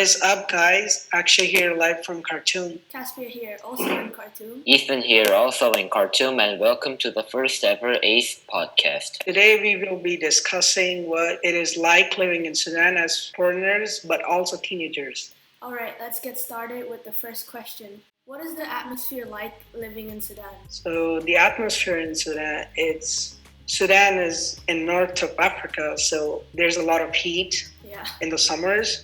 is up, guys? Akshay here, live from Khartoum. Caspia here, also in Khartoum. Ethan here, also in Khartoum, and welcome to the first ever ACE podcast. Today we will be discussing what it is like living in Sudan as foreigners, but also teenagers. Alright, let's get started with the first question. What is the atmosphere like living in Sudan? So the atmosphere in Sudan is in north of Africa, so there's a lot of heat in the summers.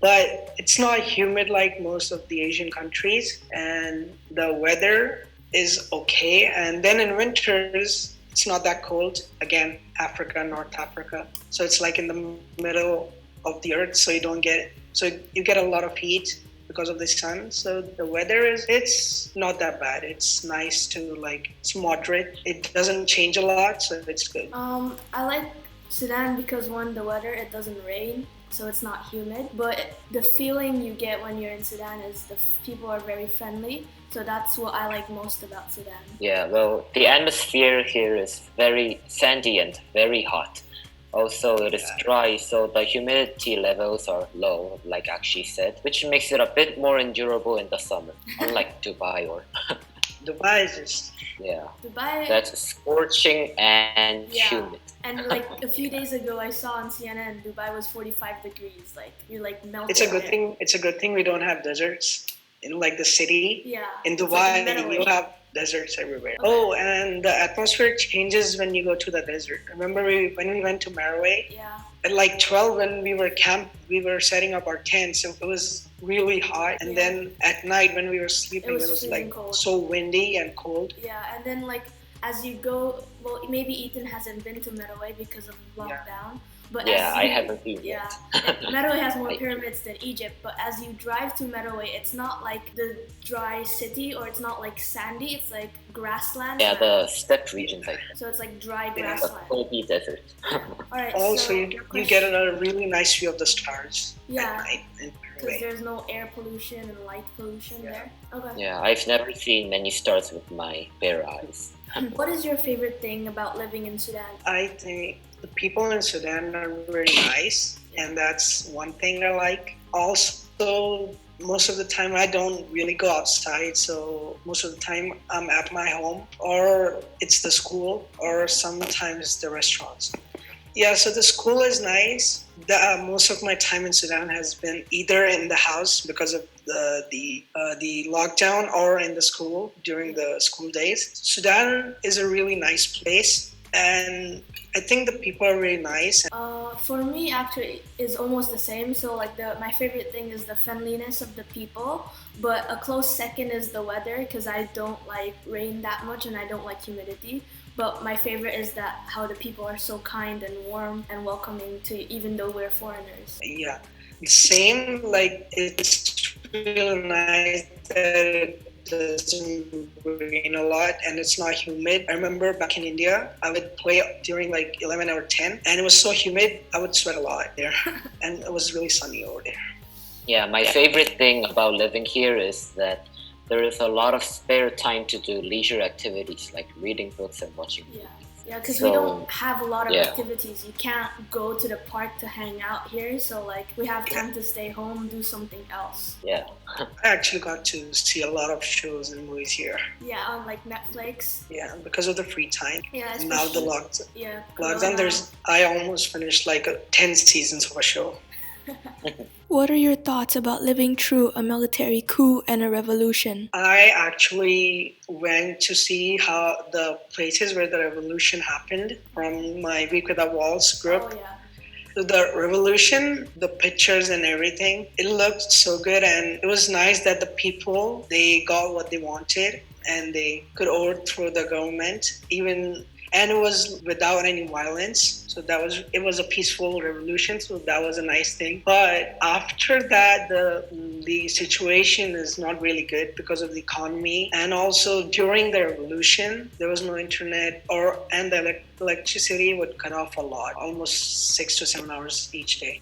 But it's not humid like most of the Asian countries, and the weather is okay. And then in winters, it's not that cold. Again, North Africa. So it's like in the middle of the earth, so you get a lot of heat because of the sun. So the weather it's not that bad. It's nice it's moderate. It doesn't change a lot, so it's good. I like Sudan because the weather, it doesn't rain. So it's not humid, but the feeling you get when you're in Sudan is the people are very friendly. So that's what I like most about Sudan. Yeah, well, the atmosphere here is very sandy and very hot. Also, it is dry, so the humidity levels are low, like Akshay said, which makes it a bit more endurable in the summer, unlike Dubai or... Dubai is just... Yeah, Dubai... That's scorching and humid. And a few days ago, I saw on CNN Dubai was 45 degrees. You're melting. It's a good thing. It's a good thing we don't have deserts in the city. Yeah. In Dubai, you have deserts everywhere. Okay. Oh, and the atmosphere changes when you go to the desert. Remember when we went to Meroe? Yeah. At 12 when we were setting up our tents. So it was really hot, and then at night when we were sleeping, it was cold. So windy and cold. Yeah, and then as you go, well, maybe Ethan hasn't been to Meroe because of lockdown. But I haven't been yet. Meroe has more pyramids than Egypt, but as you drive to Meroe, it's not like the dry city, or it's not sandy, it's grassland. Yeah, the steppe regions, I think. So it's dry grassland. The Gobi Desert. Alright, also, you get a really nice view of the stars at night. Because there's no air pollution and light pollution there. Okay. Yeah, I've never seen many stars with my bare eyes. What is your favorite thing about living in Sudan? I think the people in Sudan are very nice, and that's one thing I like. Also, most of the time I don't really go outside, so most of the time I'm at my home, or it's the school, or sometimes the restaurants. Yeah, so the school is nice. Most of my time in Sudan has been either in the house because of the lockdown, or in the school during the school days. Sudan is a really nice place, and I think the people are really nice. For me, actually, it's almost the same. So my favorite thing is the friendliness of the people, but a close second is the weather, because I don't like rain that much and I don't like humidity. But my favorite is how the people are so kind and warm and welcoming even though we're foreigners. Yeah, same. It's really nice that it doesn't rain a lot and it's not humid. I remember back in India, I would play during 11 or 10, and it was so humid, I would sweat a lot there. And it was really sunny over there. Yeah, my favorite thing about living here is that there is a lot of spare time to do leisure activities like reading books and watching movies. Yeah, because we don't have a lot of activities. You can't go to the park to hang out here, so we have time to stay home, do something else. Yeah. I actually got to see a lot of shows and movies here. Yeah, on Netflix. Yeah, because of the free time. Yeah, now the lockdown. Yeah. Lockdown. I almost finished 10 seasons of a show. What are your thoughts about living through a military coup and a revolution? I actually went to see how the places where the revolution happened from my Week Without Walls group. Oh, yeah. So the revolution, the pictures and everything, it looked so good, and it was nice that the people, they got what they wanted and they could overthrow the government, and it was without any violence. So it was a peaceful revolution. So that was a nice thing. But after that, the situation is not really good because of the economy. And also during the revolution, there was no internet, and the electricity would cut off a lot, almost 6 to 7 hours each day.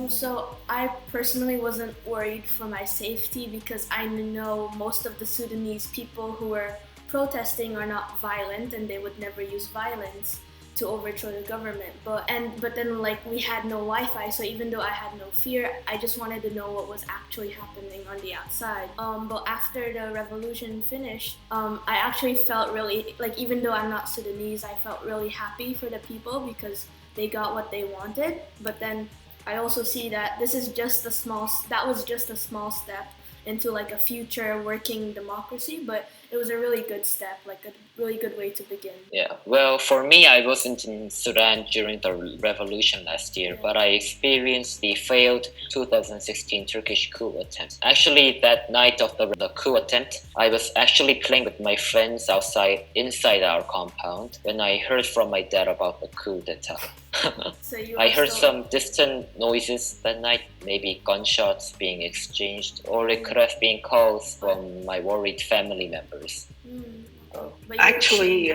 So I personally wasn't worried for my safety because I know most of the Sudanese people who were protesting are not violent and they would never use violence. to overthrow the government. But then like we had no Wi-Fi, so even though I had no fear, I just wanted to know what was actually happening on the outside. But after the revolution finished, I actually felt really like, even though I'm not Sudanese, I felt really happy for the people because they got what they wanted. But then I also see that that was just a small step into like a future working democracy, but it was a really good step, like a really good way to begin. Yeah, well, for me, I wasn't in Sudan during the revolution last year, but I experienced the failed 2016 Turkish coup attempt. Actually, that night of the coup attempt, I was actually playing with my friends inside our compound, when I heard from my dad about the coup d'etat. So I heard some distant noises that night, maybe gunshots being exchanged, or it could have been calls from my worried family members. Actually,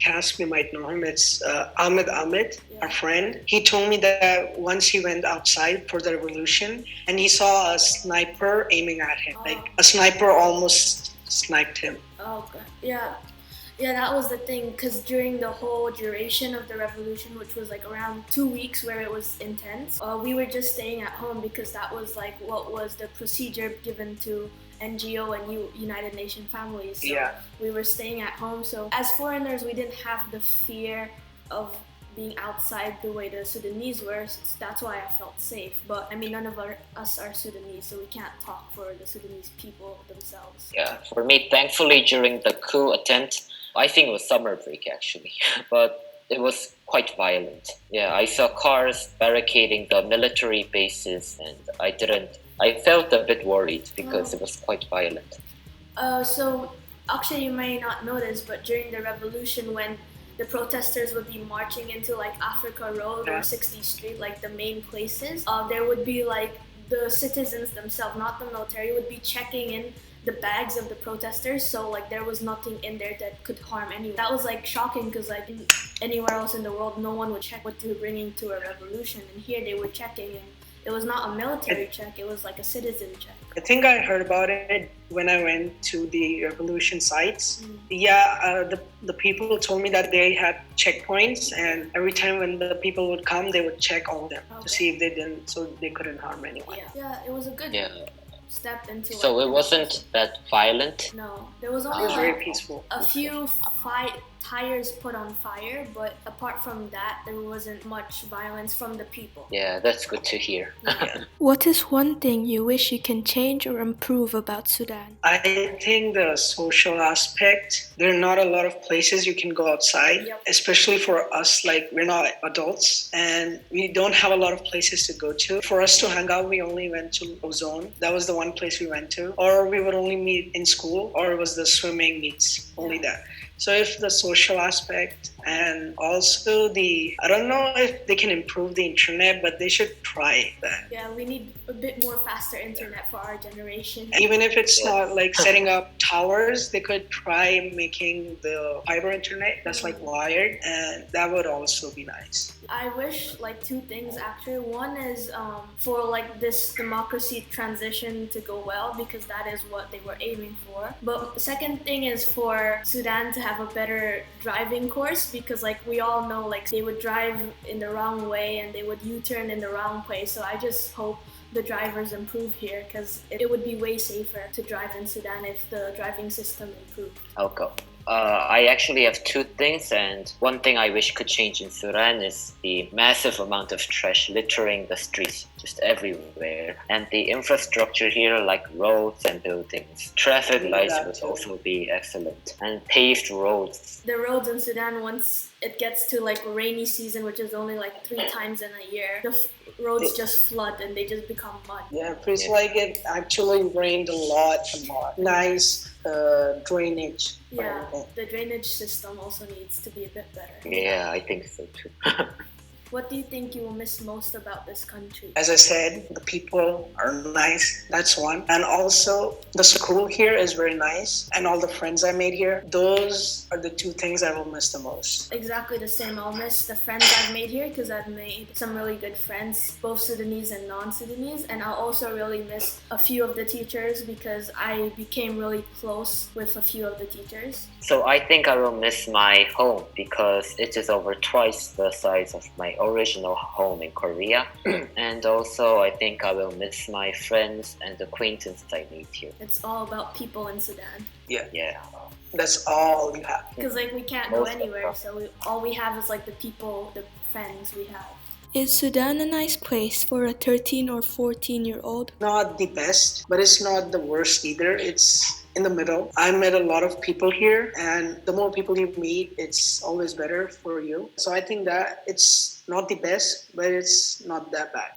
Caspia might know him. It's Ahmed, our friend. He told me that once he went outside for the revolution and he saw a sniper aiming at him. Like a sniper almost sniped him. Oh, okay. Yeah. Yeah, that was the thing, because during the whole duration of the revolution, which was like around 2 weeks where it was intense, we were just staying at home because that was like what was the procedure given to NGO and United Nations families. So we were staying at home. So as foreigners, we didn't have the fear of being outside the way the Sudanese were. So that's why I felt safe. But I mean, none of us are Sudanese, so we can't talk for the Sudanese people themselves. Yeah, for me, thankfully, during the coup attempt, I think it was summer break actually, but it was quite violent. Yeah, I saw cars barricading the military bases, and I felt a bit worried because it was quite violent. So Akshay, you may not know this, but during the revolution, when the protesters would be marching into like Africa Road or 60th Street, like the main places, there would be like the citizens themselves, not the military, would be checking in the bags of the protesters, so like there was nothing in there that could harm anyone. That was like shocking because like anywhere else in the world, no one would check what they were bringing to a revolution, and here they were checking, and it was not a military check, it was like a citizen check. I think I heard about it when I went to the revolution sites. Yeah, the people told me that they had checkpoints, and every time when the people would come, they would check all of them to see if they couldn't harm anyone. Yeah, it was a good step into. So it wasn't that violent? No, there was only very peaceful. A few tires put on fire, but apart from that, there wasn't much violence from the people. Yeah, that's good to hear. What is one thing you wish you can change or improve about Sudan? I think the social aspect. There are not a lot of places you can go outside, especially for us. Like, we're not adults and we don't have a lot of places to go to. For us to hang out, we only went to Ozone. That was the one place we went to. Or we would only meet in school, or it was the swimming meets, only that. So if the social aspect and also I don't know if they can improve the internet, but they should try that. Yeah, we need a bit more faster internet for our generation. Even if it's not like setting up towers, they could try making the fiber internet that's like wired, and that would also be nice. I wish like two things actually. One is for like this democracy transition to go well, because that is what they were aiming for. But the second thing is for Sudan to have a better driving course, because like we all know like they would drive in the wrong way and they would U-turn in the wrong place. So I just hope the drivers improve here, because it would be way safer to drive in Sudan if the driving system improved. I'll go. I actually have two things, and one thing I wish could change in Sudan is the massive amount of trash littering the streets just everywhere, and the infrastructure here, like roads and buildings. Traffic lights would also be excellent, and paved roads. The roads in Sudan, once it gets to like rainy season, which is only like 3 times in a year, the roads just flood and they just become mud. Yeah, it's like it actually rained a lot. Nice drainage. Yeah, the drainage system also needs to be a bit better. Yeah, I think so too. What do you think you will miss most about this country? As I said, the people are nice. That's one. And also, the school here is very nice. And all the friends I made here, those are the two things I will miss the most. Exactly the same. I'll miss the friends I've made here because I've made some really good friends, both Sudanese and non-Sudanese. And I'll also really miss a few of the teachers because I became really close with a few of the teachers. So I think I will miss my home because it is over twice the size of my original home in Korea. And also I think I will miss my friends and acquaintances I made here. It's all about people in Sudan. Yeah. That's all you have. Because like we can't go anywhere, so all we have is like the people, the friends we have. Is Sudan a nice place for a 13 or 14-year-old? Not the best, but it's not the worst either. It's in the middle. I met a lot of people here, and the more people you meet, it's always better for you. So I think that it's not the best, but it's not that bad.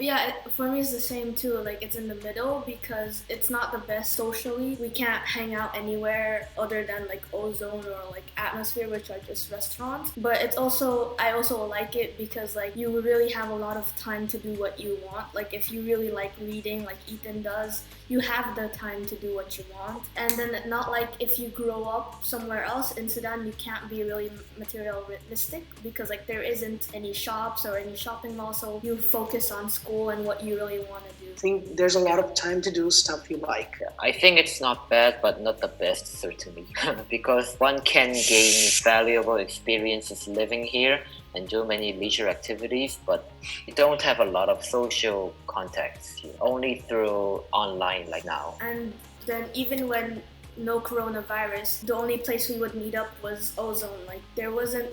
Yeah, for me it's the same too. Like it's in the middle because it's not the best socially. We can't hang out anywhere other than like ozone or like atmosphere, which are just restaurants. But it's also I also like it because like you really have a lot of time to do what you want. Like if you really like reading, like Ethan does, you have the time to do what you want. And then not like if you grow up somewhere else in Sudan, you can't be really materialistic because like there isn't any shops or any shopping malls, so you focus on school and what you really want to do. I think there's a lot of time to do stuff you like. I think it's not bad, but not the best, certainly. Because one can gain valuable experiences living here and do many leisure activities, but you don't have a lot of social contacts here, only through online like now. And then even when no coronavirus, the only place we would meet up was ozone. Like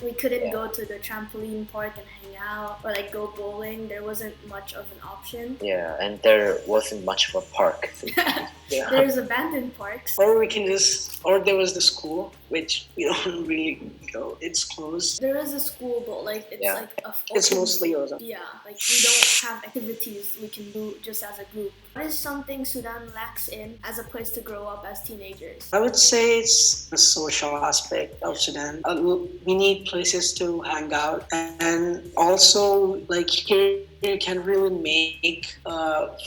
we couldn't go to the trampoline park and hang out or like go bowling. There wasn't much of an option. Yeah, and there wasn't much of a park. There's abandoned parks. Or there was the school, which we don't really go. It's closed. There is a school, but like it's mostly ozone. Yeah, like we don't have activities we can do just as a group. What is something Sudan lacks in as a place to grow up as teenagers? I would say it's the social aspect of Sudan. We need places to hang out, and also like here you can really make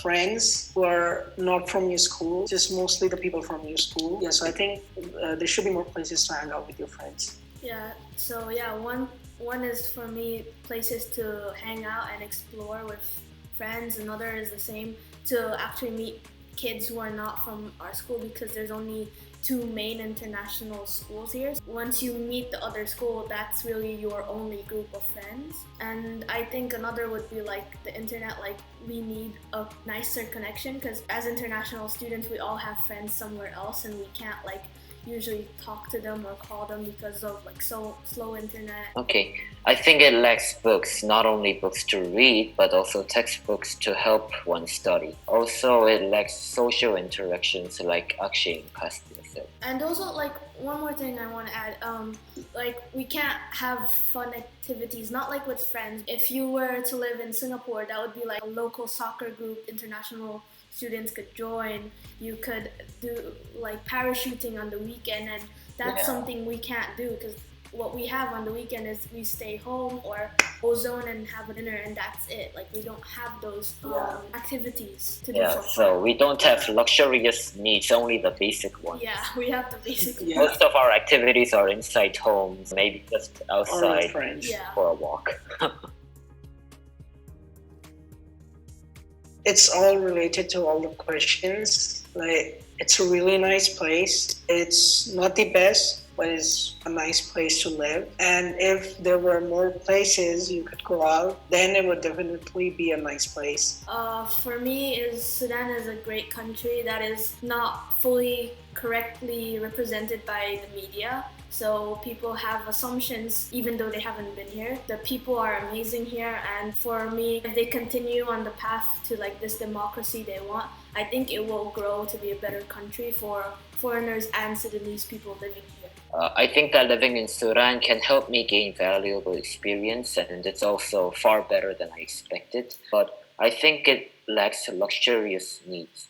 friends who are not from your school, just mostly the people from your school. Yeah, so I think there should be more places to hang out with your friends. Yeah, so yeah, one is for me places to hang out and explore with friends. Another is the same, to actually meet kids who are not from our school because there's only two main international schools here. Once you meet the other school, that's really your only group of friends. And I think another would be like the internet. Like we need a nicer connection because as international students we all have friends somewhere else and we can't like usually talk to them or call them because of like so slow internet. Okay, I think it lacks books, not only books to read, but also textbooks to help one study. Also, it lacks social interactions like Akshay and Caspia said. And also, like, one more thing I want to add, like, we can't have fun activities, not like with friends. If you were to live in Singapore, that would be like a local soccer group, international students could join. You could do like parachuting on the weekend, and that's something we can't do because what we have on the weekend is we stay home or ozone and have a dinner, and that's it. Like we don't have those activities to do for fun. So we don't have luxurious needs, only the basic ones. Yeah, we have the basic ones. Most of our activities are inside homes, maybe just outside for a walk. It's all related to all the questions. Like, it's a really nice place. It's not the best, but it's a nice place to live. And if there were more places you could go out, then it would definitely be a nice place. For me, Sudan is a great country that is not fully correctly represented by the media. So people have assumptions even though they haven't been here. The people are amazing here, and for me, if they continue on the path to like this democracy they want, I think it will grow to be a better country for foreigners and Sudanese people living here. I think that living in Sudan can help me gain valuable experience, and it's also far better than I expected. But I think it lacks luxurious needs.